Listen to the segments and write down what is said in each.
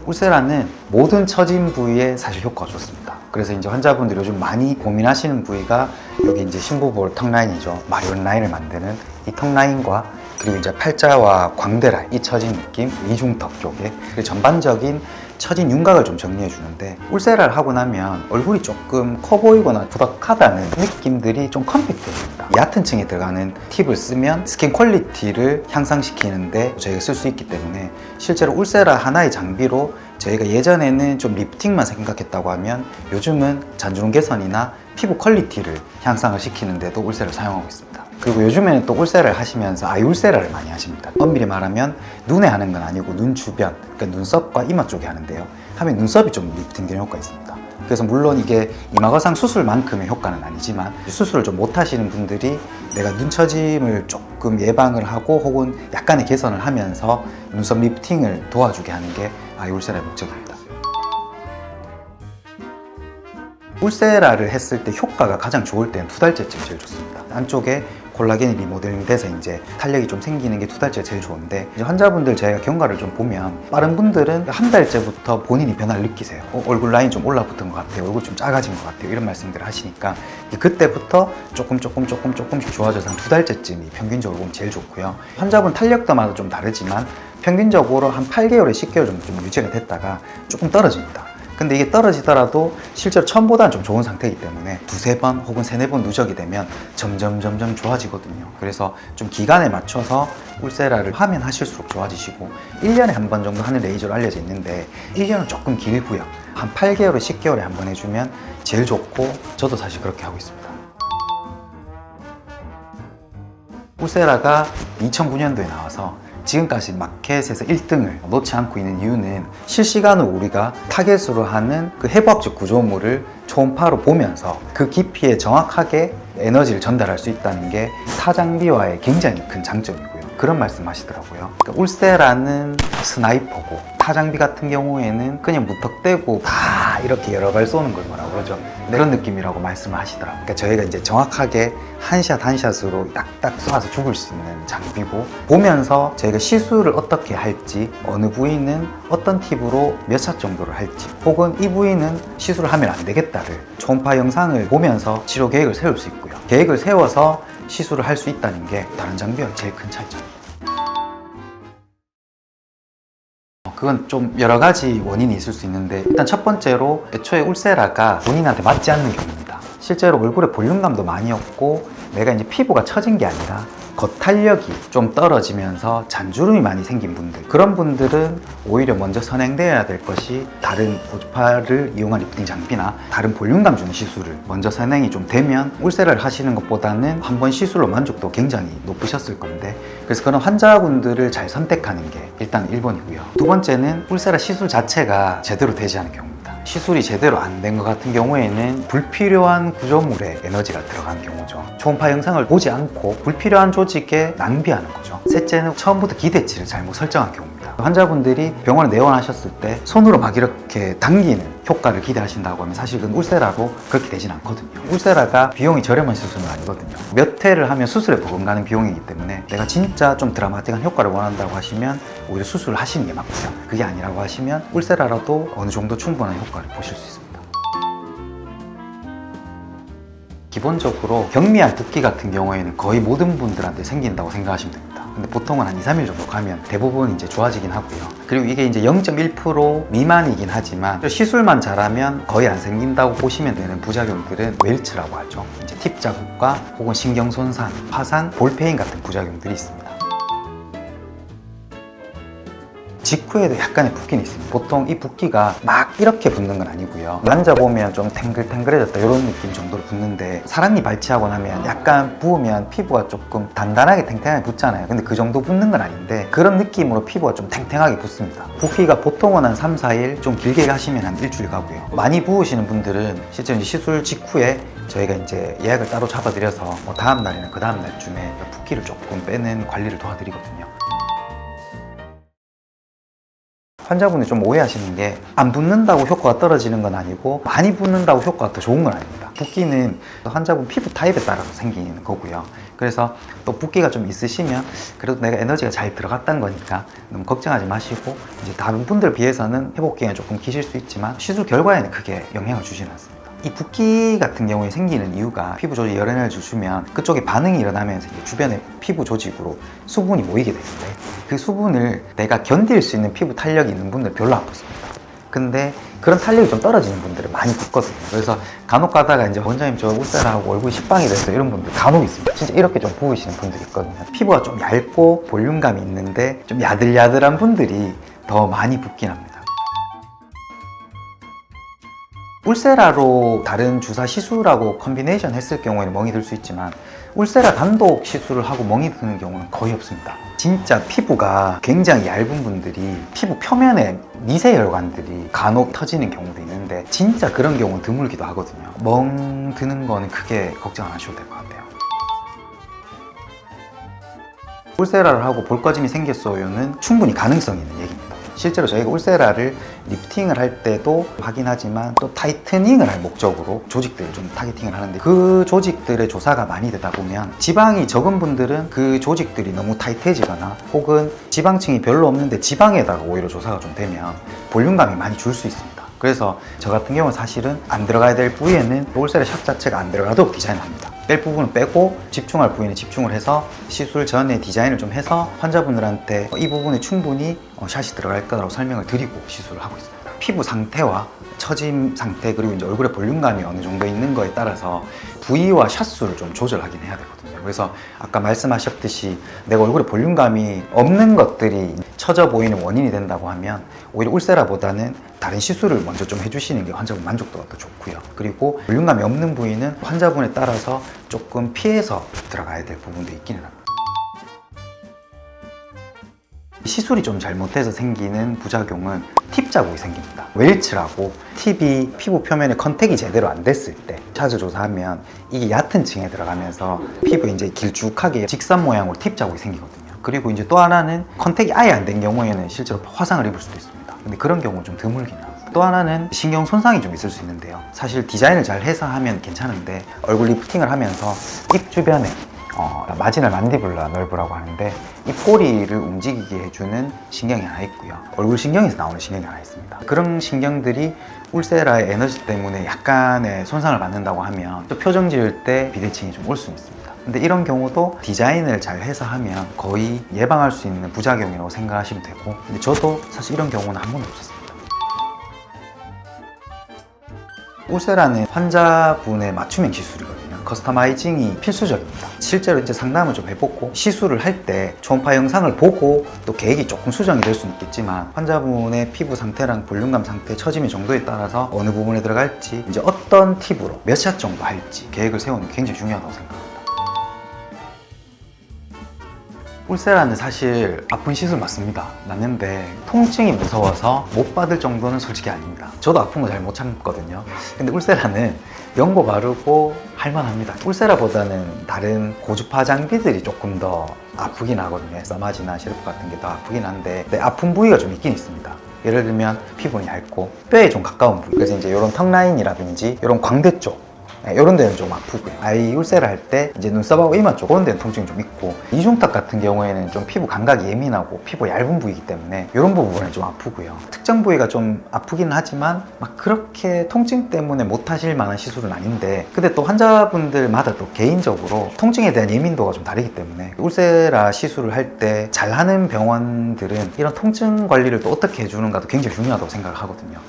울세라는 모든 처진 부위에 사실 효과가 좋습니다. 그래서 이제 환자분들이 요즘 많이 고민하시는 부위가 여기 이제 심부볼 턱 라인이죠. 마리온 라인을 만드는 이 턱 라인과 그리고 이제 팔자와 광대 라인, 이 처진 느낌, 이중턱 쪽에 그리고 전반적인 처진 윤곽을 좀 정리해 주는데, 울세라를 하고 나면 얼굴이 조금 커 보이거나 부덕하다는 느낌들이 좀 컴팩트해집니다. 얕은 층에 들어가는 팁을 쓰면 스킨 퀄리티를 향상시키는데 저희가 쓸 수 있기 때문에, 실제로 울세라 하나의 장비로 저희가 예전에는 좀 리프팅만 생각했다고 하면 요즘은 잔주름 개선이나 피부 퀄리티를 향상을 시키는데도 울세라를 사용하고 있습니다. 그리고 요즘에는 또 울세라를 하시면서 아이 울세라를 많이 하십니다. 엄밀히 말하면 눈에 하는 건 아니고 눈 주변, 그러니까 눈썹과 이마 쪽에 하는데요. 하면 눈썹이 좀 리프팅되는 효과가 있습니다. 그래서 물론 이게 이마거상 수술만큼의 효과는 아니지만, 수술을 좀 못 하시는 분들이 내가 눈 처짐을 조금 예방을 하고 혹은 약간의 개선을 하면서 눈썹 리프팅을 도와주게 하는 게 아이 울세라의 목적입니다. 울세라를 했을 때 효과가 가장 좋을 때는 2달째쯤 제일 좋습니다. 안쪽에 콜라겐이 리모델링 돼서 이제 탄력이 좀 생기는 게 2달째 제일 좋은데, 이제 환자분들 제가 경과를 좀 보면 빠른 분들은 1달째부터 본인이 변화를 느끼세요. 얼굴 라인 좀 올라붙은 것 같아요, 얼굴 좀 작아진 것 같아요, 이런 말씀들을 하시니까 그때부터 조금씩 좋아져서 한 2달째쯤이 평균적으로 보면 제일 좋고요. 환자분 탄력도마다 좀 다르지만 평균적으로 한 8개월에 10개월 정도 좀 유지가 됐다가 조금 떨어집니다. 근데 이게 떨어지더라도 실제로 처음보다는 좀 좋은 상태이기 때문에 2-3번 혹은 3-4번 누적이 되면 점점 좋아지거든요. 그래서 좀 기간에 맞춰서 울세라를 하면 하실수록 좋아지시고, 1년에 한 번 정도 하는 레이저로 알려져 있는데 1년은 조금 길고요. 한 8개월에 10개월에 한 번 해주면 제일 좋고, 저도 사실 그렇게 하고 있습니다. 울세라가 2009년도에 나와서 지금까지 마켓에서 1등을 놓지 않고 있는 이유는, 실시간으로 우리가 타겟으로 하는 그 해부학적 구조물을 초음파로 보면서 그 깊이에 정확하게 에너지를 전달할 수 있다는 게 타 장비와의 굉장히 큰 장점이고요. 그런 말씀 하시더라고요. 그러니까 울세라는 스나이퍼고, 타 장비 같은 경우에는 그냥 무턱대고 다 이렇게 여러 발 쏘는 걸 뭐라고 그러죠? 그런 느낌이라고 말씀을 하시더라고요. 그러니까 저희가 이제 정확하게 한 샷으로 딱딱 쏴서 죽을 수 있는 장비고, 보면서 저희가 시술을 어떻게 할지, 어느 부위는 어떤 팁으로 몇 샷 정도를 할지, 혹은 이 부위는 시술을 하면 안 되겠다를 초음파 영상을 보면서 치료 계획을 세울 수 있고요. 계획을 세워서 시술을 할 수 있다는 게 다른 장비와 제일 큰 차이점입니다. 그건 좀 여러 가지 원인이 있을 수 있는데, 일단 첫 번째로 애초에 울세라가 본인한테 맞지 않는 경우입니다. 실제로 얼굴에 볼륨감도 많이 없고 내가 이제 피부가 처진 게 아니라 겉탄력이 좀 떨어지면서 잔주름이 많이 생긴 분들, 그런 분들은 오히려 먼저 선행되어야 될 것이 다른 고주파를 이용한 리프팅 장비나 다른 볼륨감 주는 시술을 먼저 선행이 좀 되면 울세라를 하시는 것보다는 한 번 시술로 만족도 굉장히 높으셨을 건데, 그래서 그런 환자분들을 잘 선택하는 게 일단 1번이고요. 두 번째는 울세라 시술 자체가 제대로 되지 않은 경우입니다. 시술이 제대로 안 된 것 같은 경우에는 불필요한 구조물에 에너지가 들어간 경우죠. 초음파 영상을 보지 않고 불필요한 조직에 낭비하는 거죠. 셋째는 처음부터 기대치를 잘못 설정한 경우입니다. 환자분들이 병원에 내원하셨을 때 손으로 막 이렇게 당기는 효과를 기대하신다고 하면 사실 그건 울세라로 그렇게 되진 않거든요. 울세라가 비용이 저렴한 시술은 아니거든요. 몇 회를 하면 수술에 버금가는 비용이기 때문에, 내가 진짜 좀 드라마틱한 효과를 원한다고 하시면 오히려 수술을 하시는 게 맞고요. 그게 아니라고 하시면 울세라라도 어느 정도 충분한 효과를 보실 수 있습니다. 기본적으로 경미한 붓기 같은 경우에는 거의 모든 분들한테 생긴다고 생각하시면 됩니다. 근데 보통은 한 2-3일 정도 가면 대부분 이제 좋아지긴 하고요. 그리고 이게 이제 0.1% 미만이긴 하지만 시술만 잘하면 거의 안 생긴다고 보시면 되는 부작용들은 웰츠라고 하죠. 이제 팁 자국과 혹은 신경 손상, 화상, 볼페인 같은 부작용들이 있습니다. 직후에도 약간의 붓기는 있습니다. 보통 이 붓기가 막 이렇게 붓는 건 아니고요. 만져보면 좀 탱글탱글해졌다 이런 느낌 정도로 붓는데, 사랑니 발치하고 나면 약간 부으면 피부가 조금 단단하게 탱탱하게 붓잖아요. 근데 그 정도 붓는 건 아닌데, 그런 느낌으로 피부가 좀 탱탱하게 붓습니다. 붓기가 보통은 한 3-4일, 좀 길게 가시면 한 일주일 가고요. 많이 부으시는 분들은 실제 이제 시술 직후에 저희가 이제 예약을 따로 잡아드려서 뭐 다음 날이나 그 다음 날쯤에 붓기를 조금 빼는 관리를 도와드리거든요. 환자분이 좀 오해하시는 게, 안 붓는다고 효과가 떨어지는 건 아니고 많이 붓는다고 효과가 더 좋은 건 아닙니다. 붓기는 환자분 피부 타입에 따라서 생기는 거고요. 그래서 또 붓기가 좀 있으시면 그래도 내가 에너지가 잘 들어갔다는 거니까 너무 걱정하지 마시고, 이제 다른 분들 비해서는 회복 기간이 조금 기실 수 있지만 시술 결과에는 크게 영향을 주지는 않습니다. 이 붓기 같은 경우에 생기는 이유가 피부 조직에 열에너지를 주면 그쪽에 반응이 일어나면서 주변에 피부 조직으로 수분이 모이게 되는데, 그 수분을 내가 견딜 수 있는 피부 탄력이 있는 분들 별로 안 붓습니다. 근데 그런 탄력이 좀 떨어지는 분들은 많이 붓거든요. 그래서 간혹 가다가 이제 원장님 저 울사라하고 얼굴이 식빵이 돼서 이런 분들 간혹 있습니다. 진짜 이렇게 좀 부으시는 분들이 있거든요. 피부가 좀 얇고 볼륨감이 있는데 좀 야들야들한 분들이 더 많이 붓긴 합니다. 울세라로 다른 주사 시술하고 컨비네이션 했을 경우에는 멍이 들 수 있지만, 울세라 단독 시술을 하고 멍이 드는 경우는 거의 없습니다. 진짜 피부가 굉장히 얇은 분들이 피부 표면에 미세혈관들이 간혹 터지는 경우도 있는데, 진짜 그런 경우는 드물기도 하거든요. 멍 드는 거는 크게 걱정 안 하셔도 될 것 같아요. 울세라를 하고 볼 꺼짐이 생겼어요는 충분히 가능성이 있는 얘기입니다. 실제로 저희가 울세라를 리프팅을 할 때도 확인하지만 또 타이트닝을 할 목적으로 조직들을 좀 타겟팅을 하는데, 그 조직들의 조사가 많이 되다 보면 지방이 적은 분들은 그 조직들이 너무 타이트해지거나 혹은 지방층이 별로 없는데 지방에다가 오히려 조사가 좀 되면 볼륨감이 많이 줄 수 있습니다. 그래서 저 같은 경우는 사실은 안 들어가야 될 부위에는 울세라 샷 자체가 안 들어가도록 디자인을 합니다. 뺄 부분은 빼고 집중할 부위는 집중을 해서 시술 전에 디자인을 좀 해서 환자분들한테 이 부분에 충분히 샷이 들어갈 거라고 설명을 드리고 시술을 하고 있습니다. 피부 상태와 처짐 상태, 그리고 이제 얼굴에 볼륨감이 어느 정도 있는 거에 따라서 부위와 샷수를 좀 조절하긴 해야 되거든요. 그래서 아까 말씀하셨듯이 내가 얼굴에 볼륨감이 없는 것들이 처져 보이는 원인이 된다고 하면 오히려 울세라보다는 다른 시술을 먼저 좀 해주시는 게 환자분 만족도가 더 좋고요. 그리고 볼륨감이 없는 부위는 환자분에 따라서 조금 피해서 들어가야 될 부분도 있기는 합니다. 시술이 좀 잘못돼서 생기는 부작용은 팁 자국이 생깁니다. 웰츠라고 팁이 피부 표면에 컨택이 제대로 안 됐을 때 샷을 조사하면 이게 얕은 층에 들어가면서 피부에 이제 길쭉하게 직선 모양으로 팁 자국이 생기거든요. 그리고 이제 또 하나는 컨택이 아예 안 된 경우에는 실제로 화상을 입을 수도 있습니다. 근데 그런 경우는 좀 드물긴 합니다. 또 하나는 신경 손상이 좀 있을 수 있는데요. 사실 디자인을 잘 해서 하면 괜찮은데 얼굴 리프팅을 하면서 입 주변에 마지널 만디블라 nerve라고 하는데 이 꼬리를 움직이게 해주는 신경이 하나 있고요. 얼굴 신경에서 나오는 신경이 하나 있습니다. 그런 신경들이 울세라의 에너지 때문에 약간의 손상을 받는다고 하면 또 표정 지을 때 비대칭이 좀 올 수는 있습니다. 근데 이런 경우도 디자인을 잘 해서 하면 거의 예방할 수 있는 부작용이라고 생각하시면 되고, 근데 저도 사실 이런 경우는 한 번도 없었습니다. 울세라는 환자분의 맞춤형 기술이거든요. 커스터마이징이 필수적입니다. 실제로 이제 상담을 좀 해보고 시술을 할 때 초음파 영상을 보고 또 계획이 조금 수정이 될 수는 있겠지만, 환자분의 피부 상태랑 볼륨감 상태, 처짐의 정도에 따라서 어느 부분에 들어갈지, 이제 어떤 팁으로 몇 샷 정도 할지 계획을 세우는 게 굉장히 중요하다고 생각합니다. 울세라는 사실 아픈 시술 맞습니다. 맞는데 통증이 무서워서 못 받을 정도는 솔직히 아닙니다. 저도 아픈 거 잘 못 참거든요. 근데 울세라는 연고 바르고 할만합니다. 울세라보다는 다른 고주파 장비들이 조금 더 아프긴 하거든요. 써마지나 시럽 같은 게 더 아프긴 한데 아픈 부위가 좀 있긴 있습니다. 예를 들면 피부는 얇고 뼈에 좀 가까운 부위, 그래서 이제 이런 턱 라인이라든지 이런 광대 쪽, 이런 데는 좀 아프고요. 아이 울세라 할 때 이제 눈썹하고 이마 쪽 그런 데는 통증이 좀 있고, 이중턱 같은 경우에는 좀 피부 감각이 예민하고 피부 얇은 부위이기 때문에 이런 부분은 좀 아프고요. 특정 부위가 좀 아프긴 하지만 막 그렇게 통증 때문에 못 하실 만한 시술은 아닌데, 근데 또 환자분들마다 또 개인적으로 통증에 대한 예민도가 좀 다르기 때문에 울세라 시술을 할 때 잘하는 병원들은 이런 통증 관리를 또 어떻게 해주는가도 굉장히 중요하다고 생각을 하거든요.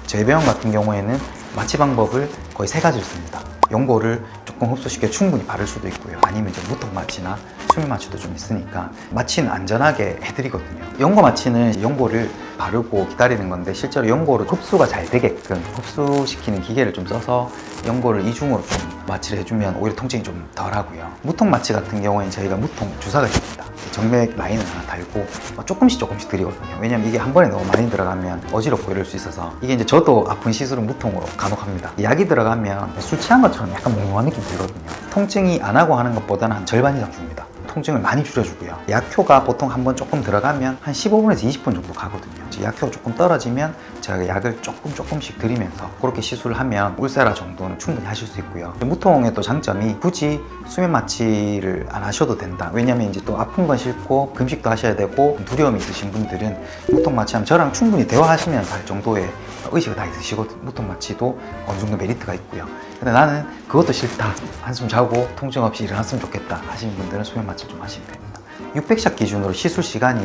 저희 병원 같은 경우에는 마취 방법을 거의 3가지를 씁니다. 연고를 조금 흡수시켜 충분히 바를 수도 있고요. 아니면 이제 무턱 마취나 수면 마취도 좀 있으니까 마취는 안전하게 해드리거든요. 연고 마취는 연고를 바르고 기다리는 건데, 실제로 연고를 흡수가 잘 되게끔 흡수시키는 기계를 좀 써서 연고를 이중으로 좀 마취를 해주면 오히려 통증이 좀 덜하고요. 무통 마취 같은 경우에는 저희가 무통 주사가 있습니다. 정맥 라인을 하나 달고 조금씩 드리거든요. 왜냐면 이게 한 번에 너무 많이 들어가면 어지럽고 이럴 수 있어서, 이게 이제 저도 아픈 시술은 무통으로 간혹 합니다. 약이 들어가면 술 취한 것처럼 약간 몽롱한 느낌이 들거든요. 통증이 안 하고 하는 것보다는 한 절반 이상 줍니다. 통증을 많이 줄여주고요. 약효가 보통 한번 조금 들어가면 한 15분에서 20분 정도 가거든요. 약효가 조금 떨어지면 제가 약을 조금씩 드리면서 그렇게 시술을 하면 울세라 정도는 충분히 하실 수 있고요. 무통의 또 장점이 굳이 수면 마취를 안 하셔도 된다. 왜냐면 이제 또 아픈 건 싫고 금식도 하셔야 되고 두려움이 있으신 분들은 무통 마취하면 저랑 충분히 대화하시면서 할 정도의 의식이 다 있으시거든요. 무통 마취도 어느 정도 메리트가 있고요. 근데 나는 그것도 싫다, 한숨 자고 통증 없이 일어났으면 좋겠다 하시는 분들은 수면 마취 좀 하시면 됩니다. 600샷 기준으로 시술 시간이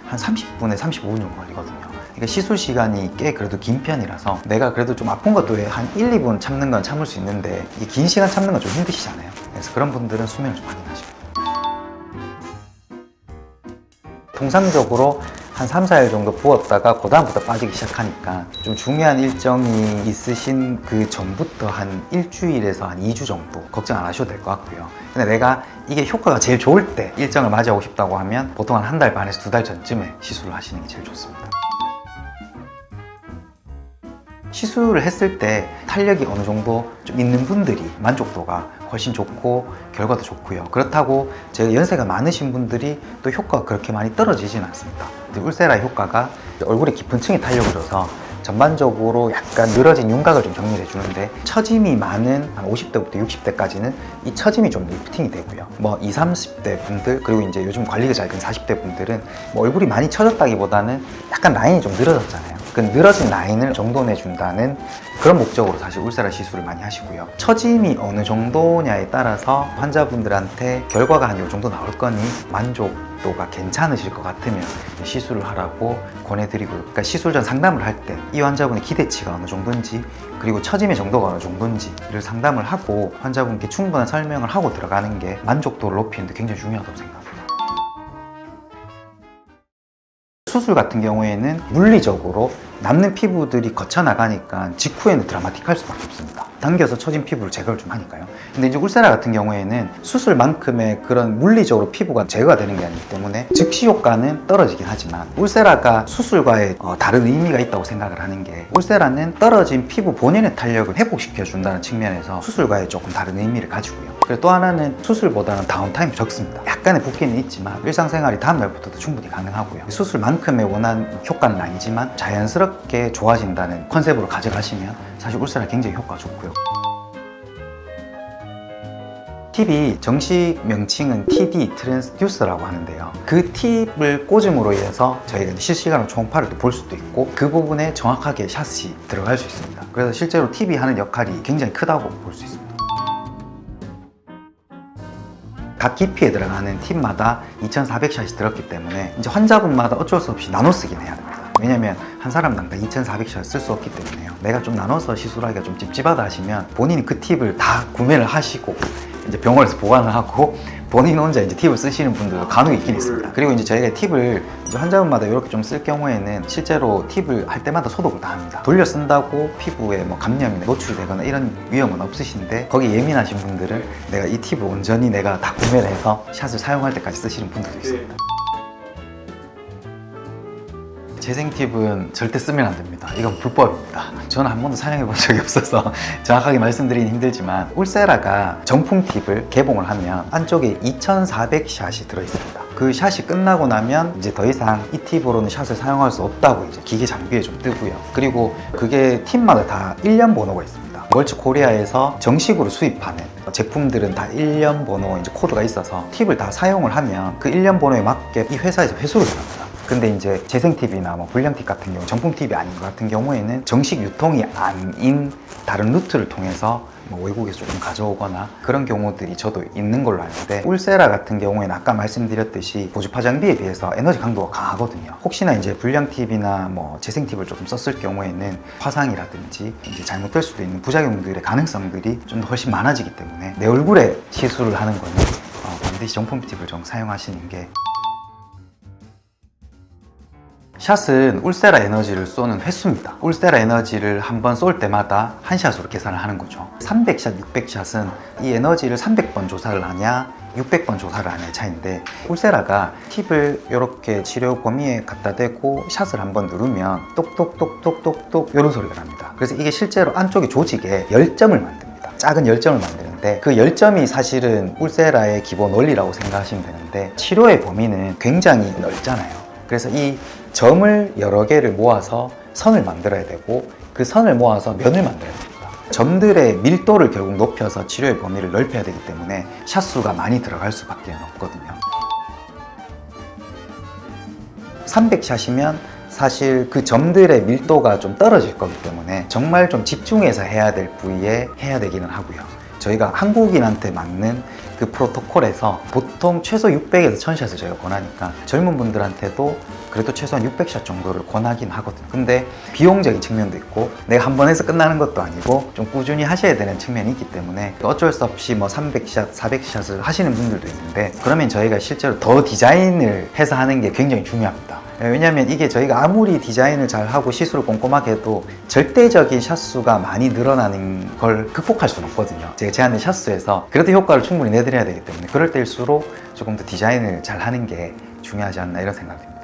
한 30분에 35분 정도 걸리거든요. 그러니까 시술 시간이 꽤 그래도 긴 편이라서 내가 그래도 좀 아픈 것도 한 1, 2분 참는 건 참을 수 있는데 이게 긴 시간 참는 건 좀 힘드시잖아요. 그래서 그런 분들은 수면을 좀 많이 하십니다. 통상적으로 한 3, 4일 정도 부었다가 그 다음부터 빠지기 시작하니까 좀 중요한 일정이 있으신 그 전부터 한 일주일에서 한 2주 정도 걱정 안 하셔도 될 것 같고요. 근데 내가 이게 효과가 제일 좋을 때 일정을 맞이하고 싶다고 하면 보통 한 달 반에서 2달 전쯤에 시술을 하시는 게 제일 좋습니다. 시술을 했을 때 탄력이 어느 정도 좀 있는 분들이 만족도가 훨씬 좋고 결과도 좋고요. 그렇다고 제가 연세가 많으신 분들이 또 효과가 그렇게 많이 떨어지진 않습니다. 울세라 효과가 얼굴에 깊은 층에 탄력을 줘서 전반적으로 약간 늘어진 윤곽을 좀 정리해 주는데 처짐이 많은 한 50대부터 60대까지는 이 처짐이 좀 리프팅이 되고요. 뭐 20, 30대 분들 그리고 이제 요즘 관리가 잘 된 40대 분들은 뭐 얼굴이 많이 처졌다기보다는 약간 라인이 좀 늘어졌잖아요. 그 늘어진 라인을 정돈해 준다는 그런 목적으로 사실 울세라 시술을 많이 하시고요. 처짐이 어느 정도냐에 따라서 환자분들한테 결과가 한 이 정도 나올 거니 만족도가 괜찮으실 것 같으면 시술을 하라고 권해드리고요. 그러니까 시술 전 상담을 할 때 이 환자분의 기대치가 어느 정도인지 그리고 처짐의 정도가 어느 정도인지를 상담을 하고 환자분께 충분한 설명을 하고 들어가는 게 만족도를 높이는 데 굉장히 중요하다고 생각합니다. 수술 같은 경우에는 물리적으로 남는 피부들이 거쳐나가니까 직후에는 드라마틱할 수밖에 없습니다. 당겨서 처진 피부를 제거를 좀 하니까요. 근데 이제 울세라 같은 경우에는 수술만큼의 그런 물리적으로 피부가 제거가 되는 게 아니기 때문에 즉시 효과는 떨어지긴 하지만 울세라가 수술과의 다른 의미가 있다고 생각을 하는 게 울세라는 떨어진 피부 본연의 탄력을 회복시켜 준다는 측면에서 수술과의 조금 다른 의미를 가지고요. 그리고 또 하나는 수술보다는 다운타임이 적습니다. 약간의 붓기는 있지만 일상생활이 다음 날부터도 충분히 가능하고요. 수술만큼의 원한 효과는 아니지만 자연스럽게 좋아진다는 컨셉으로 가져가시면 사실 울세라 굉장히 효과가 좋고요. 팁이 정식 명칭은 TD, 트랜스듀서라고 하는데요. 그 팁을 꽂음으로 인해서 저희가 실시간으로 초음파를 또 볼 수도 있고 그 부분에 정확하게 샷이 들어갈 수 있습니다. 그래서 실제로 팁이 하는 역할이 굉장히 크다고 볼 수 있습니다. 각 깊이에 들어가는 팁마다 2400샷이 들었기 때문에 이제 환자분마다 어쩔 수 없이 나눠 쓰긴 해야 됩니다. 왜냐면 한 사람당 다 2400샷 쓸 수 없기 때문에요. 내가 좀 나눠서 시술하기가 좀 찝찝하다 하시면 본인이 그 팁을 다 구매를 하시고 이제 병원에서 보관을 하고 본인 혼자 이제 팁을 쓰시는 분들도 간혹 있긴 있습니다. 그리고 이제 저희가 팁을 이제 환자분마다 이렇게 좀 쓸 경우에는 실제로 팁을 할 때마다 소독을 다 합니다. 돌려 쓴다고 피부에 뭐 감염이나 노출이 되거나 이런 위험은 없으신데 거기 예민하신 분들은 내가 이 팁을 온전히 내가 다 구매를 해서 샷을 사용할 때까지 쓰시는 분들도 있습니다. 재생 팁은 절대 쓰면 안 됩니다. 이건 불법입니다. 저는 한 번도 사용해 본 적이 없어서 정확하게 말씀드리긴 힘들지만 울세라가 정품 팁을 개봉을 하면 안쪽에 2400샷이 들어있습니다. 그 샷이 끝나고 나면 이제 더 이상 이 팁으로는 샷을 사용할 수 없다고 이제 기계 장비에 좀 뜨고요. 그리고 그게 팁마다 다 1년 번호가 있습니다. 멀츠 코리아에서 정식으로 수입하는 제품들은 다 1년 번호 이제 코드가 있어서 팁을 다 사용을 하면 그 1년 번호에 맞게 이 회사에서 회수를 합니다. 근데 이제 재생팁이나 뭐 불량팁 같은 경우, 정품팁이 아닌 것 같은 경우에는 정식 유통이 아닌 다른 루트를 통해서 뭐 외국에서 조금 가져오거나 그런 경우들이 저도 있는 걸로 아는데 울세라 같은 경우에는 아까 말씀드렸듯이 고주파 장비에 비해서 에너지 강도가 강하거든요. 혹시나 이제 불량팁이나 뭐 재생팁을 조금 썼을 경우에는 화상이라든지 이제 잘못될 수도 있는 부작용들의 가능성들이 좀 더 훨씬 많아지기 때문에 내 얼굴에 시술을 하는 거는 반드시 정품 팁을 좀 사용하시는 게. 샷은 울세라 에너지를 쏘는 횟수입니다. 울세라 에너지를 한번 쏠 때마다 한 샷으로 계산을 하는 거죠. 300샷, 600샷은 이 에너지를 300번 조사를 하냐 600번 조사를 하냐의 차이인데 울세라가 팁을 이렇게 치료 범위에 갖다 대고 샷을 한번 누르면 똑똑똑똑똑똑 이런 소리가 납니다. 그래서 이게 실제로 안쪽의 조직에 열점을 만듭니다. 작은 열점을 만드는데 되는데 그 열점이 사실은 울세라의 기본 원리라고 생각하시면 되는데 치료의 범위는 굉장히 넓잖아요. 그래서 이 점을 여러 개를 모아서 선을 만들어야 되고 그 선을 모아서 면을 만들어야 됩니다. 점들의 밀도를 결국 높여서 치료의 범위를 넓혀야 되기 때문에 샷수가 많이 들어갈 수밖에 없거든요. 300샷이면 사실 그 점들의 밀도가 좀 떨어질 거기 때문에 정말 좀 집중해서 해야 될 부위에 해야 되기는 하고요. 저희가 한국인한테 맞는 그 프로토콜에서 보통 최소 600에서 1000샷을 저희가 권하니까 젊은 분들한테도 그래도 최소한 600샷 정도를 권하긴 하거든요. 근데 비용적인 측면도 있고 내가 한 번 해서 끝나는 것도 아니고 좀 꾸준히 하셔야 되는 측면이 있기 때문에 어쩔 수 없이 뭐 300샷, 400샷을 하시는 분들도 있는데 그러면 저희가 실제로 더 디자인을 해서 하는 게 굉장히 중요합니다. 왜냐하면 이게 저희가 아무리 디자인을 잘 하고 시술을 꼼꼼하게 해도 절대적인 샷수가 많이 늘어나는 걸 극복할 수는 없거든요. 제가 제안된 샷수에서 그래도 효과를 충분히 내드려야 되기 때문에 그럴 때일수록 조금 더 디자인을 잘 하는 게 중요하지 않나 이런 생각이 듭니다.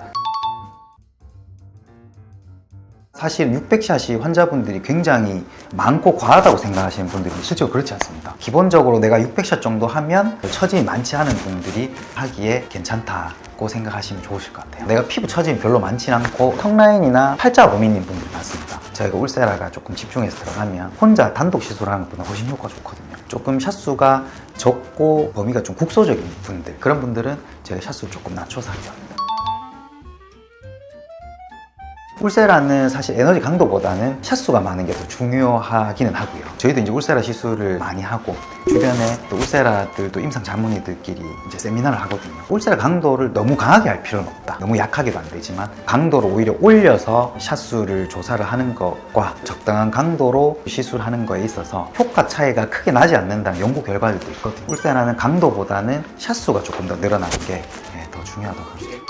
사실 600샷이 환자분들이 굉장히 많고 과하다고 생각하시는 분들이 실제로 그렇지 않습니다. 기본적으로 내가 600샷 정도 하면 처짐이 많지 않은 분들이 하기에 괜찮다고 생각하시면 좋으실 것 같아요. 내가 피부 처짐이 별로 많지 않고 턱라인이나 팔자 고민인 분들이 많습니다. 저희가 울세라가 조금 집중해서 들어가면 혼자 단독 시술하는 것보다 훨씬 효과가 좋거든요. 조금 샷수가 적고 범위가 좀 국소적인 분들, 그런 분들은 저희가 샷수를 조금 낮춰서 하기도 합니다. 울세라는 사실 에너지 강도보다는 샷수가 많은 게 더 중요하기는 하고요. 저희도 이제 울세라 시술을 많이 하고 주변에 또 울세라들도 임상 전문의들끼리 이제 세미나를 하거든요. 울세라 강도를 너무 강하게 할 필요는 없다. 너무 약하게도 안 되지만 강도를 오히려 올려서 샷수를 조사를 하는 것과 적당한 강도로 시술하는 거에 있어서 효과 차이가 크게 나지 않는다는 연구 결과들도 있거든요. 울세라는 강도보다는 샷수가 조금 더 늘어나는 게 더 중요하다고 볼 수 있습니다.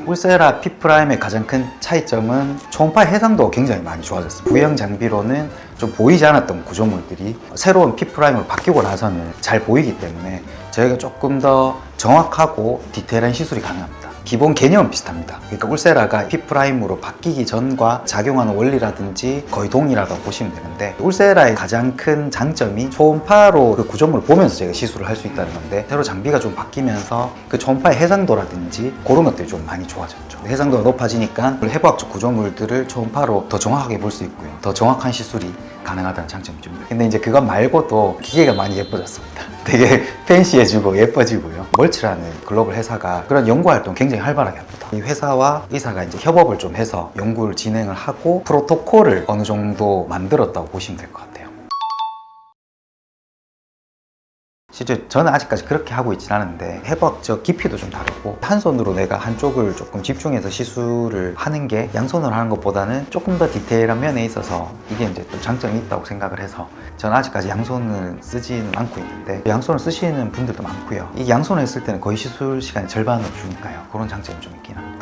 울세라 P'의 가장 큰 차이점은 초음파 해상도가 굉장히 많이 좋아졌습니다. 구형 장비로는 좀 보이지 않았던 구조물들이 새로운 P'으로 바뀌고 나서는 잘 보이기 때문에 저희가 조금 더 정확하고 디테일한 시술이 가능합니다. 기본 개념은 비슷합니다. 그러니까 울세라가 P'으로 바뀌기 전과 작용하는 원리라든지 거의 동일하다고 보시면 되는데 울세라의 가장 큰 장점이 초음파로 그 구조물을 보면서 저희가 시술을 할 수 있다는 건데 새로 장비가 좀 바뀌면서 그 초음파의 해상도라든지 그런 것들이 좀 많이 좋아졌죠. 해상도가 높아지니까 해부학적 구조물들을 초음파로 더 정확하게 볼 수 있고요. 더 정확한 시술이 가능하다는 장점이 좀 있습니다. 근데 이제 그것 말고도 기계가 많이 예뻐졌습니다. 되게 팬시해지고 예뻐지고요. 멀츠라는 글로벌 회사가 그런 연구 활동 굉장히 활발하게 합니다. 이 회사와 의사가 이제 협업을 좀 해서 연구를 진행을 하고 프로토콜을 어느 정도 만들었다고 보시면 될 것 같아요. 실제 저는 아직까지 그렇게 하고 있진 않은데 해부학적 깊이도 좀 다르고 한 손으로 내가 한쪽을 조금 집중해서 시술을 하는 게 양손으로 하는 것보다는 조금 더 디테일한 면에 있어서 이게 이제 또 장점이 있다고 생각을 해서 저는 아직까지 양손을 쓰지는 않고 있는데 양손을 쓰시는 분들도 많고요. 이 양손을 했을 때는 거의 시술 시간의 절반을 주니까요. 그런 장점이 좀 있긴 합니다.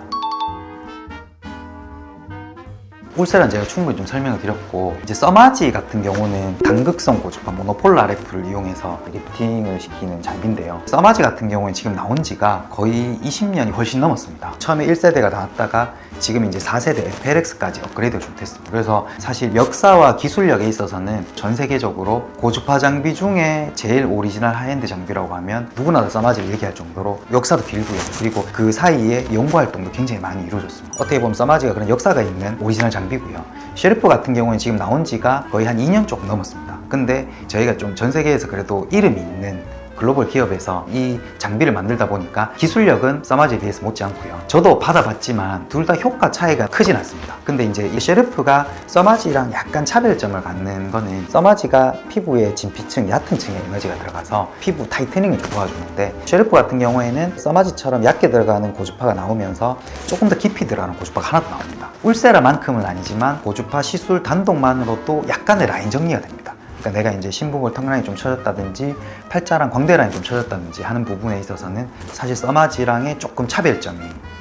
울세라는 제가 충분히 좀 설명을 드렸고 이제 써마지 같은 경우는 당극성 고주파 모노폴 RF를 이용해서 리프팅을 시키는 장비인데요. 써마지 같은 경우는 지금 나온 지가 거의 20년이 훨씬 넘었습니다. 처음에 1세대가 나왔다가 지금 이제 4세대 FLX까지 업그레이드가 좀 됐습니다. 그래서 사실 역사와 기술력에 있어서는 전 세계적으로 고주파 장비 중에 제일 오리지널 하이엔드 장비라고 하면 누구나 다 써마지를 얘기할 정도로 역사도 길고요. 그리고 그 사이에 연구 활동도 굉장히 많이 이루어졌습니다. 어떻게 보면 써마지가 그런 역사가 있는 오리지널 장비고요. 셰르프 같은 경우는 지금 나온 지가 거의 한 2년 조금 넘었습니다. 근데 저희가 좀 전 세계에서 그래도 이름이 있는 글로벌 기업에서 이 장비를 만들다 보니까 기술력은 써마지에 비해서 못지않고요. 저도 받아봤지만 둘 다 효과 차이가 크진 않습니다. 근데 이제 이 셰르프가 써마지랑 약간 차별점을 갖는 거는 써마지가 피부의 진피층, 얕은 층에 에너지가 들어가서 피부 타이트닝을 좀 도와주는데 셰르프 같은 경우에는 써마지처럼 얇게 들어가는 고주파가 나오면서 조금 더 깊이 들어가는 고주파가 하나도 나옵니다. 울세라만큼은 아니지만 고주파 시술 단독만으로도 약간의 라인 정리가 됩니다. 그러니까 내가 이제 신부골 턱라인이 좀 처졌다든지 팔자랑 광대 라인이 좀 처졌다든지 하는 부분에 있어서는 사실 써마지랑의 조금 차별점이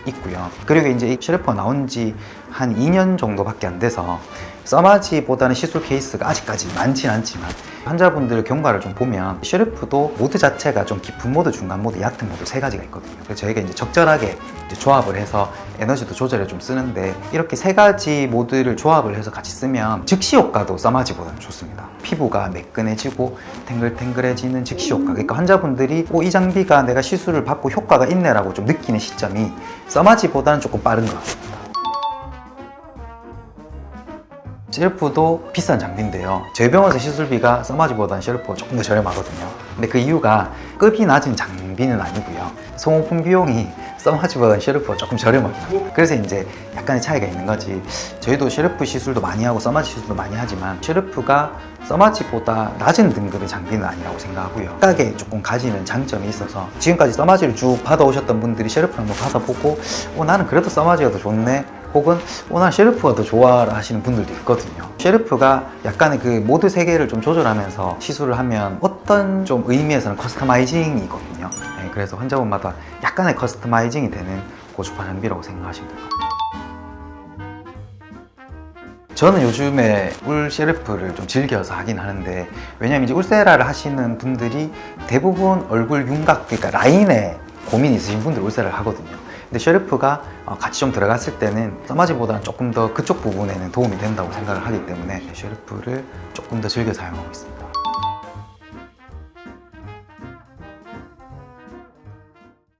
있고요. 그리고 이제 이 셰르프가 나온 지 한 2년 정도밖에 안 돼서 써마지보다는 시술 케이스가 아직까지 많진 않지만 환자분들 경과를 좀 보면 쉐르프도 모드 자체가 좀 깊은 모드, 중간 모드, 얕은 모드 세 가지가 있거든요. 그래서 저희가 이제 적절하게 이제 조합을 해서 에너지도 조절해 좀 쓰는데, 이렇게 세 가지 모드를 조합을 해서 같이 쓰면 즉시 효과도 써마지보다는 좋습니다. 피부가 매끈해지고 탱글탱글해지는 즉시 효과. 그러니까 환자분들이 이 장비가 내가 시술을 받고 효과가 있네라고 좀 느끼는 시점이 써마지보다는 조금 빠른 것 같습니다. 쉐르프도 비싼 장비인데요. 저희 병원에서 시술비가 써마지보다는 쉐르프가 조금 더 저렴하거든요. 근데 그 이유가 급이 낮은 장비는 아니고요. 소모품 비용이 써마지보다는 쉐르프가 조금 저렴합니다. 그래서 이제 약간의 차이가 있는 거지. 저희도 쉐르프 시술도 많이 하고 써마지 시술도 많이 하지만 쉐르프가 써마지보다 낮은 등급의 장비는 아니라고 생각하고요. 각각에 조금 가지는 장점이 있어서 지금까지 써마지를 쭉 받아오셨던 분들이 쉐르프를 한번 받아보고 나는 그래도 써마지가 더 좋네, 혹은 난 쉐르프가 더 좋아 하시는 분들도 있거든요. 쉐르프가 약간의 그 모드 세계를 좀 조절하면서 시술을 하면 어떤 좀 의미에서는 커스터마이징이거든요. 네, 그래서 환자분마다 약간의 커스터마이징이 되는 고주파 장비라고 생각하시면 돼요. 저는 요즘에 울 쉐르프를 좀 즐겨서 하긴 하는데, 왜냐면 이제 울세라를 하시는 분들이 대부분 얼굴 윤곽, 그러니까 라인에 고민이 있으신 분들 울세라를 하거든요. 근데 쉐르프가 같이 좀 들어갔을 때는 써마지보다는 조금 더 그쪽 부분에는 도움이 된다고 생각을 하기 때문에 쉐르프를 조금 더 즐겨 사용하고 있습니다.